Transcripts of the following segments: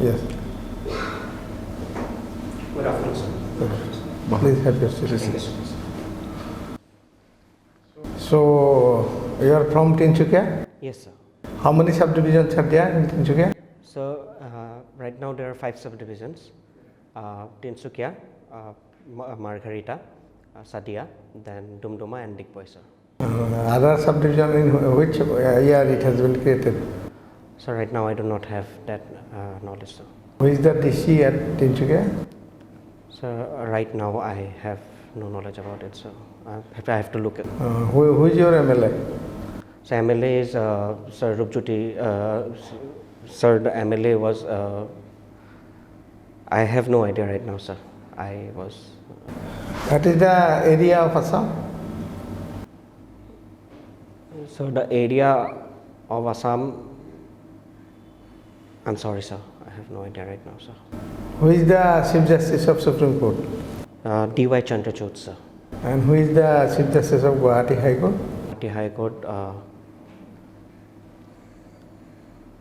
Yes. Good afternoon, sir. Please have your seat. Thank you so much. So, you are from Tinsukia? Yes, sir. How many subdivisions are there in Tinsukia? So, right now there are 5 subdivisions: Tinsukia, Margarita, Sadia, then Dumduma and Digboy, sir. Other subdivision in which year it has been created? So, right now I do not have that knowledge, sir. Who is the DC at Tinsukia? So, right now I have no knowledge about it, so I have to look at. Who is your MLA? So, MLA is Sir Rupjuti. Sir, the MLA was. I have no idea right now, sir. I was. That is the area of Assam? So, the area of Assam. I'm sorry, sir. I have no idea right now, sir. Who is the Chief Justice of Supreme Court? D.Y. Chandrachud, sir. And who is the Chief Justice of Guwahati High Court? Guwahati High Court.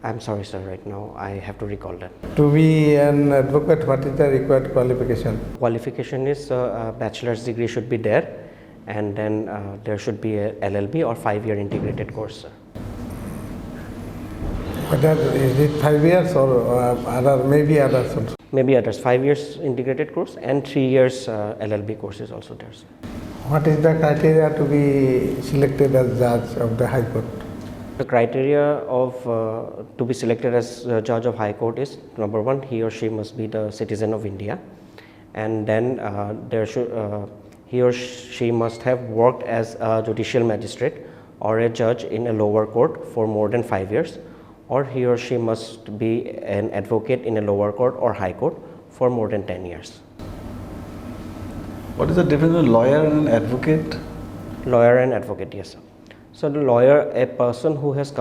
I'm sorry, sir. Right now, I have to recall that. To be an advocate, what is the required qualification? Qualification is a bachelor's degree should be there, and then there should be a LLB or 5-year integrated course, sir. Whether is it 5 years or maybe others also? Maybe others. 5 years integrated course and 3 years LLB course is also there, sir. What is the criteria to be selected as judge of the High Court? The criteria of to be selected as judge of High Court is, number 1, he or she must be the citizen of India, and then he or she must have worked as a judicial magistrate or a judge in a lower court for more than 5 years, or he or she must be an advocate in a lower court or high court for more than 10 years. What is the difference between lawyer and advocate? Lawyer and advocate, yes, sir. So the lawyer, a person who has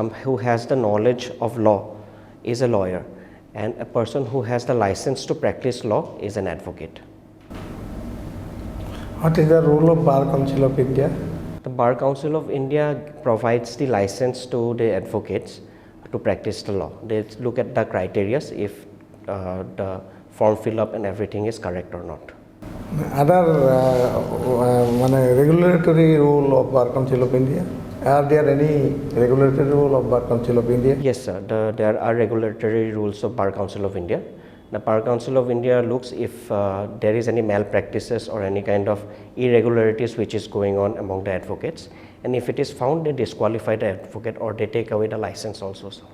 the knowledge of law is a lawyer, and a person who has the license to practice law is an advocate. What is the role of Bar Council of India? The Bar Council of India provides the license to the advocates to practice the law. They look at the criteria if the form fill up and everything is correct or not. Other regulatory rule of Bar Council of India? Are there any regulatory rule of Bar Council of India? Yes, sir. There are regulatory rules of Bar Council of India. The Bar Council of India looks if there is any malpractices or any kind of irregularities which is going on among the advocates, and if it is found, they disqualify the advocate or they take away the license also, sir.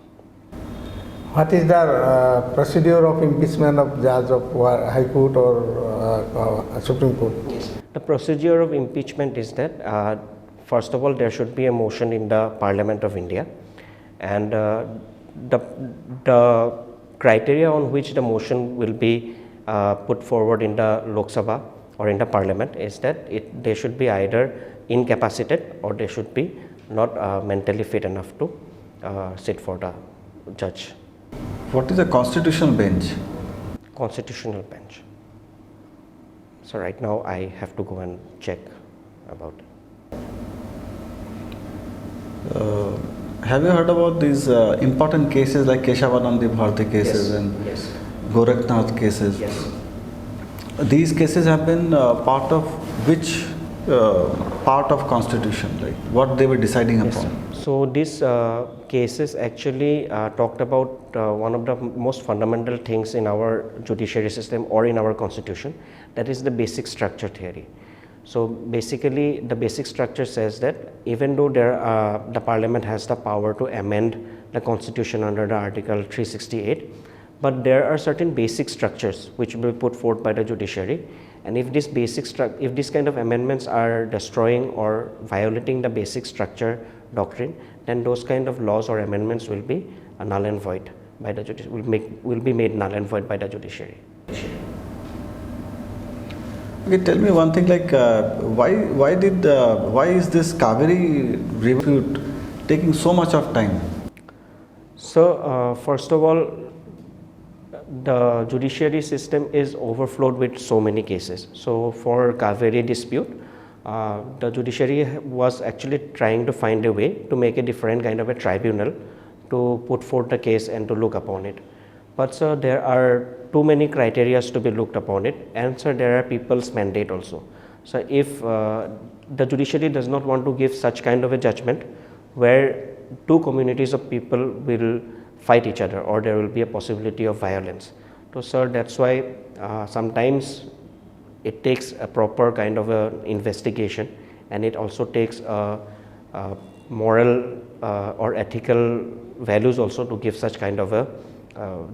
What is the procedure of impeachment of judge of High Court or Supreme Court? Yes. The procedure of impeachment is that first of all, there should be a motion in the Parliament of India, and the criteria on which the motion will be put forward in the Lok Sabha or in the Parliament is that they should be either incapacitated or they should be not mentally fit enough to sit for the judge. What is a constitutional bench? Constitutional bench. So right now I have to go and check about it. Have you heard about these important cases like Keshavanandi Bharati cases and Gorakhnath cases? Yes. These cases have been part of which part of constitution, like what they were deciding Yes, upon? so these cases actually talked about one of the most fundamental things in our judiciary system or in our constitution, that is the basic structure theory. So basically the basic structure says that even though the parliament has the power to amend the constitution under the article 368, but there are certain basic structures which will be put forth by the judiciary, and if this kind of amendments are destroying or violating the basic structure doctrine, then those kind of laws or amendments will be null and void by the will be made null and void by the judiciary. Okay, tell me one thing, like why is this Kaveri review taking so much of time? So first of all, the judiciary system is overflowed with so many cases. So for Kaveri dispute, the judiciary was actually trying to find a way to make a different kind of a tribunal to put forth the case and to look upon it. But sir, there are too many criteria to be looked upon it, and sir, there are people's mandate also. So if the judiciary does not want to give such kind of a judgment where two communities of people will fight each other or there will be a possibility of violence. So sir, that's why sometimes it takes a proper kind of a investigation, and it also takes a moral or ethical values also to give such kind of a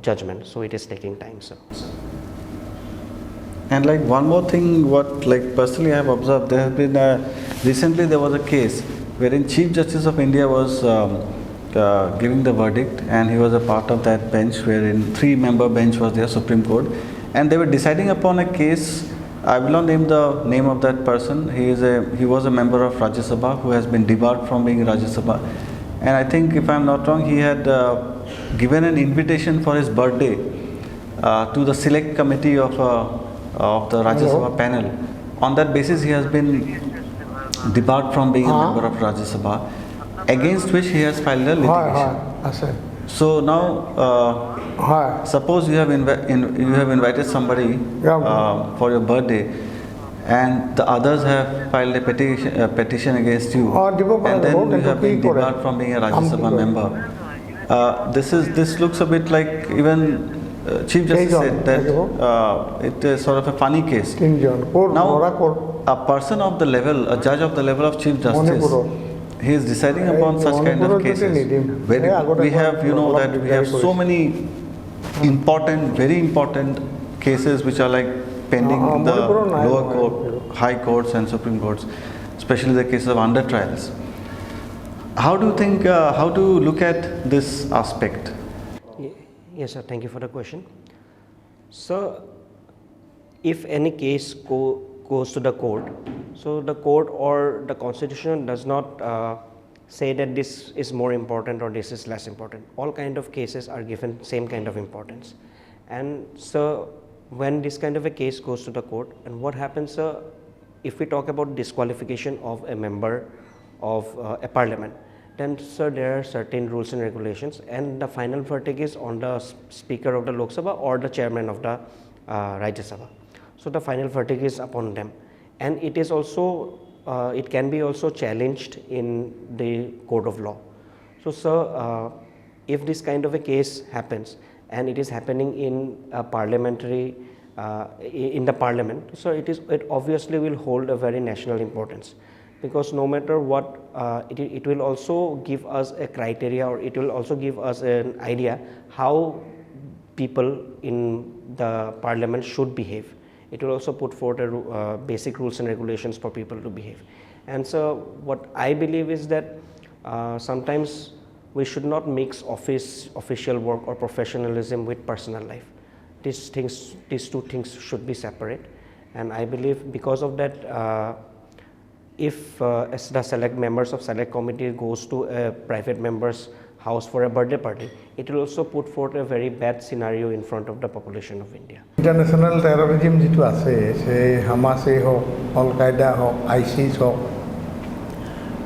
judgment. So it is taking time, sir. And like one more thing, what like personally I have observed, there have been recently there was a case wherein Chief Justice of India was giving the verdict, and he was a part of that bench wherein 3-member bench was there, Supreme Court, and they were deciding upon a case. I will not name the name of that person. He was a member of Rajya Sabha who has been debarred from being Rajya Sabha, and I think if I am not wrong, he had given an invitation for his birthday to the select committee of the Rajya Sabha panel. On that basis, he has been debarred from being a member of Rajya Sabha, against which he has filed a litigation. So now, suppose you have invited somebody for your birthday, and the others have filed a petition against you, and then you have been debarred from being a Rajya Sabha member. This looks a bit like even Chief Justice said that it is sort of a funny case. Now, a person of the level, a judge of the level of Chief Justice, he is deciding upon such kind of cases. Where we have, that we have so many important, very important cases which are like pending in the lower court, high courts and Supreme Courts, especially the cases of under trials. How do you think, how to look at this aspect? Yes, sir. Thank you for the question. So, if any case goes to the court, so the court or the constitution does not say that this is more important or this is less important. All kind of cases are given same kind of importance. And so, when this kind of a case goes to the court, and what happens, if we talk about disqualification of a member of a parliament, then sir, there are certain rules and regulations, and the final verdict is on the Speaker of the Lok Sabha or the Chairman of the Rajya Sabha. So the final verdict is upon them, and it is also it can be also challenged in the court of law. So sir, if this kind of a case happens and it is happening in a parliamentary in the parliament, so it obviously will hold a very national importance. Because no matter what, it will also give us a criteria, or it will also give us an idea how people in the parliament should behave. It will also put forth a basic rules and regulations for people to behave. And so what I believe is that sometimes we should not mix official work or professionalism with personal life. These two things should be separate. And I believe because of that, if as the select members of select committee goes to a private member's house for a birthday party, it will also put forth a very bad scenario in front of the population of India. International terrorism jitu ase se Hamas ho, Al Qaeda ho, ISIS ho,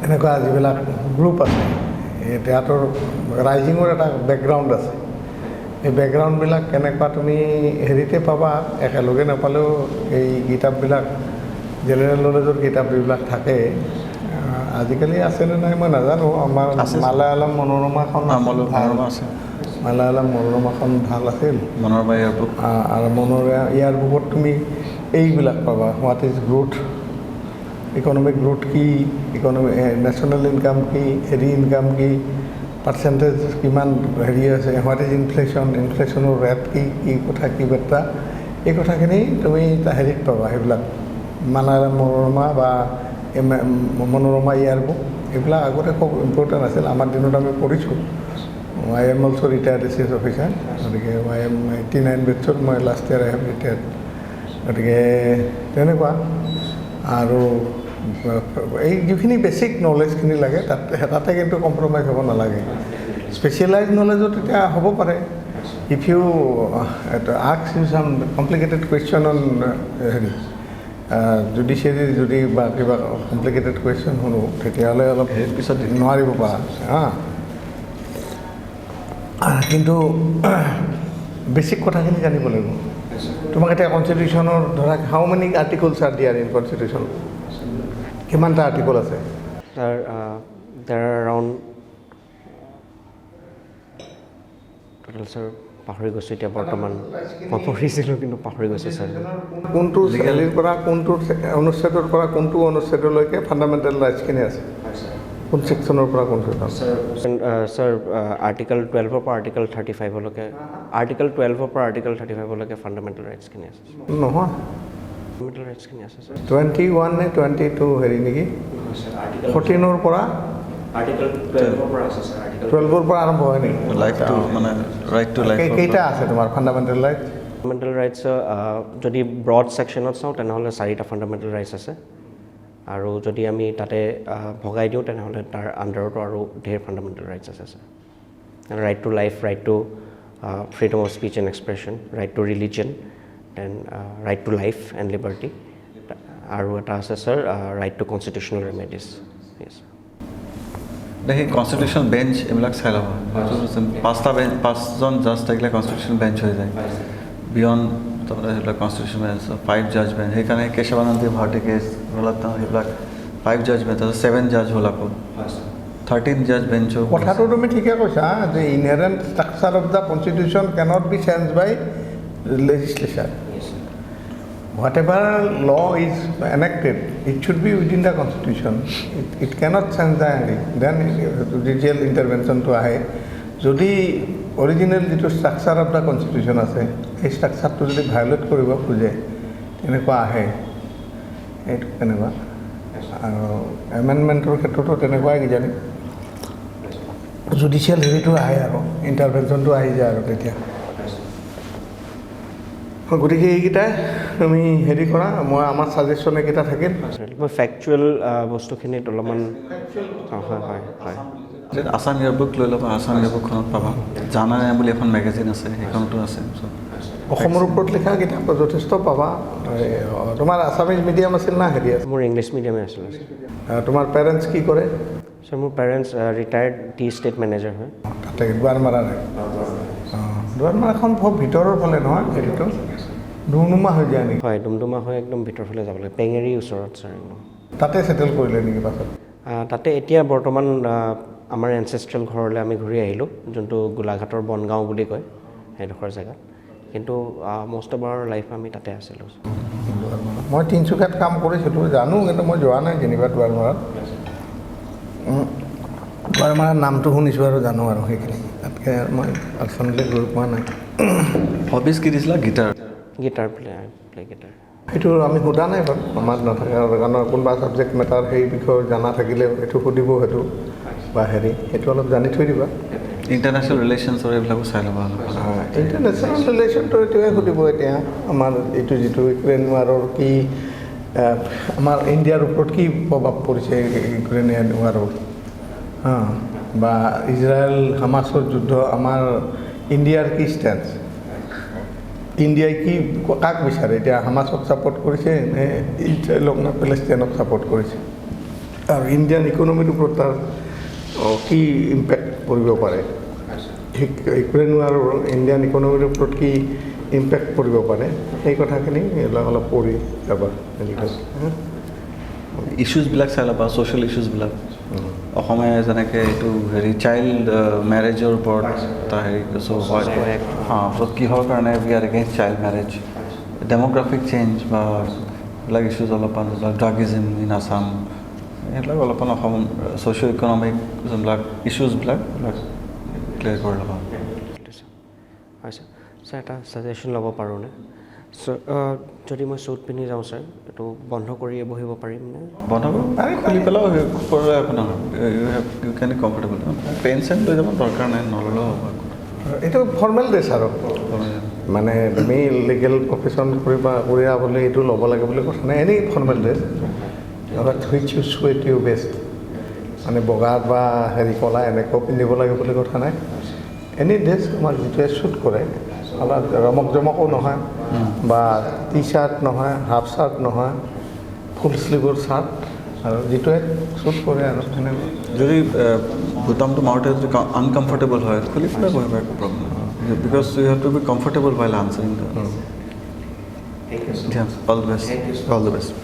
enaka jibila group ase teator rising or eta background ase. এই বেকগ্ৰাউণ্ডবিলাক কেনেকুৱা তুমি হেৰিতে পাবা, একেলগে নাপালেও এই কিতাপবিলাক general নলেজৰ কিতাপ যিবিলাক থাকে আজিকালি আছেনে নাই মই নাজানো। আমাৰ মালায়ালম মনোৰমাখন আছে, মালায়ালম মনোৰমাখন ভাল আছিল, মনোৰমা ইয়াৰ বুক। আৰু মনোৰমা ইয়াৰ বুকত তুমি এইবিলাক পাবা, what is growth, economic growth কি, ইকনমিক নেশ্যনেল ইনকাম কি, হেৰি ইনকাম কি, পাৰ্চেণ্টেজ কিমান হেৰি আছে, হোৱাট ইজ ইনফ্লেশ্যন, ইনফ্লেশ্যনৰ ৰেট কি, কি কথা কি বাৰ্তা, এই কথাখিনি তুমি হেৰিত পাবা। সেইবিলাক মালায়ালম মনোৰমা বা মনোৰমা ইয়াৰ বুক এইবিলাক আগতে খুব ইম্পৰ্টেণ্ট আছিল। আমাৰ দিনত আমি পঢ়িছোঁ। I am also' retired S officer, গতিকে আই এম 89 বেটছত মই last year I have retired. গতিকে তেনেকুৱা আৰু এই যিখিনি বেছিক নলেজখিনি লাগে তাতে কিন্তু কম্প্ৰমাইজ হ'ব নালাগে। স্পেচিয়েলাইজ নলেজত এতিয়া হ'ব পাৰে। ইফ ইউ আস্ক ইউ চাম কমপ্লিকেটেড কুৱেশ্যন অন হেৰি জুডিচিয়াৰীৰ যদি বা কিবা কমপ্লিকেটেড কুৱেশ্যন শুনো তেতিয়াহ'লে অলপ পিছত নোৱাৰিব পাৰা। কিন্তু বেছিক কথাখিনি জানিব লাগিব তোমাক এতিয়া কনষ্টিটিউশ্যনৰ ধৰা হাউ মেনি আৰ্টিকলছ আৰ দিয়াৰ ইন কনষ্টিটিউশ্যন কিমানটা আৰ্টিকল আছে there are around total sir পাহৰি গৈছোঁ এতিয়া বৰ্তমান মই পঢ়িছিলোঁ কিন্তু পাহৰি গৈছোঁ ছাৰ কোনটো লিগেলিৰ পৰা কোনটো অনুচ্ছেদৰ পৰা কোনটো অনুচ্ছেদলৈকে ফাণ্ডামেণ্টেল ৰাইটছখিনি আছে কোন ছেকশ্যনৰ পৰা কোন ছাৰ আৰ্টিকল 12ৰ পৰা আৰ্টিকল 35লৈকে আৰ্টিকল 12ৰ পৰা আৰ্টিকল 35লৈকে ফাণ্ডামেণ্টেল ৰাইটছখিনি আছে নহয় ফাণ্ডামেণ্টেল ৰাইটছখিনি আছে ছাৰ 21 নে 22 হেৰি নেকি 14ৰ পৰা আৰ্টিকল 12ৰ পৰা আছে ছাৰ আৰ্টিকল 12ৰ পৰা আৰম্ভ হয় নেকি লাইফ টু মানে ৰাইট টু লাইফ কেইটা আছে তোমাৰ ফাণ্ডামেণ্টেল ৰাইটছ ফাণ্ডামেণ্টেল ৰাইটছ যদি ব্ৰড ছেকশ্যনত চাওঁ তেনেহ'লে 4টা ফাণ্ডামেণ্টেল ৰাইটছ আছে আৰু যদি আমি তাতে ভগাই দিওঁ তেনেহ'লে তাৰ আণ্ডাৰতো আৰু ঢেৰ ফাণ্ডামেণ্টেল ৰাইটছ আছে sir right to life right to freedom of speech and expression right to religion then right to life and liberty আৰু এটা আছে sir right to constitutional remedies yes সেই কনষ্টিটিউশ্যন বেঞ্চ এইবিলাক চাই ল'ব পাঁচজন জাজ থাকিলে কনষ্টিটিউশ্যন বেঞ্চ হৈ যায় বিয়ণ্ড তাৰমানে সেইবিলাক কনষ্টিটিউশ্যন বেঞ্চ 5 জাজ বেঞ্চ সেইকাৰণে কেশৱানন্দী ভাৰতী কেছ হ'ল সেইবিলাক 5 জাজ বেঞ্চ তাৰপিছত 7 জাজ হ'ল আকৌ 13 জাজ বেঞ্চো কথাটো তুমি ঠিকে কৈছা যে inherent structure of the constitution cannot be change by legislature whatever law is enacted it should be within the constitution it cannot change the then judicial intervention to ahe jodi original jitu structure of the constitution ase ei structure to jodi violate koribo khuje tenekwa ahe etu keneba amendment or khetroto tenekwa kijani judicial heritu ahe aro intervention to ahi jay aro tetia গতিকে এইকেইটাই তুমি হেৰি কৰা মই আমাৰ suggestion এইকেইটা থাকিল মই ফেক্টুৱেল বস্তুখিনিত অলপমান হয় হয় হয় আছাম ইয়াৰবুক লৈ ল'বা আছাম ইয়াৰবুকখনত পাবা জানা নাই বুলি এখন মেগাজিন আছে সেইখনতো আছে অসমৰ ওপৰত লিখা কিতাপ যথেষ্ট পাবা তোমাৰ আছামিজ মিডিয়াম আছিল না হেৰি আছে মোৰ ইংলিছ মিডিয়ামে আছিলে তোমাৰ পেৰেণ্টছ কি কৰে ছাৰ মোৰ পেৰেণ্টছ ৰিটায়াৰ্ড টি ষ্টেট মেনেজাৰ হয় তাতে দুৱাৰমাৰাৰে দুৱাৰমাৰাখন খুব ভিতৰৰ ফালে নহয় হেৰিটো ডুমডুমা হৈ যায় নেকি হয় ডুমডুমা হৈ একদম ভিতৰ ফালে যাব লাগে পেঙেৰী ওচৰত ছাৰ একদম তাতে ছেটেল কৰিলে নেকি পাছত তাতে এতিয়া বৰ্তমান আমাৰ এনচেষ্ট্ৰেল ঘৰলৈ আমি ঘূৰি আহিলোঁ যোনটো গোলাঘাটৰ বনগাঁও বুলি কয় সেইডোখৰ জেগাত কিন্তু মষ্ট অফ আৱাৰ লাইফ আমি তাতে আছিলোঁ মই তিনিচুকীয়াত কাম কৰিছিলোঁ জানো কিন্তু মই যোৱা নাই যেনিবা দুৱাৰমাৰাত দুৱাৰমাৰাৰ নামটো শুনিছোঁ আৰু জানো আৰু সেইখিনি তাতকৈ মই পাৰ্চনেলি গৈ পোৱা নাই হবিজ কি দিছিলা গীটাৰ প্লে গীটাৰ সেইটো আমি সোধা নাই বাৰু আমাৰ নাথাকে কাৰণ কোনোবা ছাবজেক্ট মেটাৰ সেই বিষয়ে জানা থাকিলে এইটো সুধিব সেইটো বা হেৰি সেইটো অলপ জানি থৈ দিবা ইণ্টাৰনেশ্যনেল ৰিলেশ্যনছৰ এইবিলাকো চাই ল'বা ইণ্টাৰনেশ্যনেল ৰিলেশ্যনটো এইটোৱে সুধিব এতিয়া আমাৰ এইটো যিটো ইউক্ৰেইন ৱাৰৰ কি আমাৰ ইণ্ডিয়াৰ ওপৰত কি প্ৰভাৱ পৰিছে ইউক্ৰেইনিয়ান ৱাৰৰ বা ইজৰাইল হামাছৰ যুদ্ধ আমাৰ ইণ্ডিয়াৰ কি ষ্টেঞ্চ ইণ্ডিয়াই কি কাক বিচাৰে এতিয়া হামাছক ছাপৰ্ট কৰিছে নে ইজৰাইলক নে পেলেষ্টাইনক ছাপৰ্ট কৰিছে আৰু ইণ্ডিয়ান ইকনমিৰ ওপৰত তাৰ কি ইম্পেক্ট পৰিব পাৰে ইউক্ৰেইন আৰু ইণ্ডিয়ান ইকনমিৰ ওপৰত কি ইম্পেক্ট পৰিব পাৰে সেই কথাখিনি অলপ পঢ়ি যাবা ইছ্যুজবিলাক চাই ল'বা ছ'চিয়েল ইছ্যুজবিলাক অসমে যেনেকৈ এইটো হেৰি চাইল্ড মেৰেজৰ ওপৰত এটা হেৰি কিহৰ কাৰণে we are against child marriage demographic change বা এইবিলাক ইছ্যুজ অলপমান ড্ৰাগিজিম ইন আছাম এইবিলাক অলপমান অসম ছ'চিঅ' ইকনমিক যোনবিলাক ইছ্যুজবিলাক ক্লিয়াৰ কৰি ল'বা হয় ছাৰ ছাৰ এটা ছাজেশ্যন ল'ব পাৰোঁনে যদি মই শ্বুট পিন্ধি যাওঁ ছাৰ এইটো বন্ধ কৰিয়ে বহিব পাৰিমনে বন্ধ পাৰি খুলি পেলাও একো নহয় ইউ কেন কমফৰ্টেবল পেন চেন লৈ যাব দৰকাৰ নাই নল'লেও হ'ব এইটো ফৰ্মেল ড্ৰেছ আৰু মানে তুমি লিগেল প্ৰফেশ্যন কৰিবা বুলি এইটো ল'ব লাগে বুলি কথা নাই এনেই formal dress which you suit you best মানে বগা বা হেৰি কলা এনেকৈ পিন্ধিব লাগে বুলি কথা নাই এনি ড্ৰেছ আমাৰ যিটোৱে শ্বুট কৰে অলপ ৰমক জমকো নহয় বা টি চাৰ্ট নহয় হাফ চাৰ্ট নহয় ফুল শ্লিভৰ চাৰ্ট আৰু যিটোৱে শ্বুট কৰে আৰু সেনেকুৱা যদি বুটামটো মাৰোঁতে যদি আনকমফৰ্টেবল হয় খুলি পেলাই বহিব একো problem because you have to be comfortable while answering the. Thank you so much. Yeah, all the best. Thank you so All the much. best.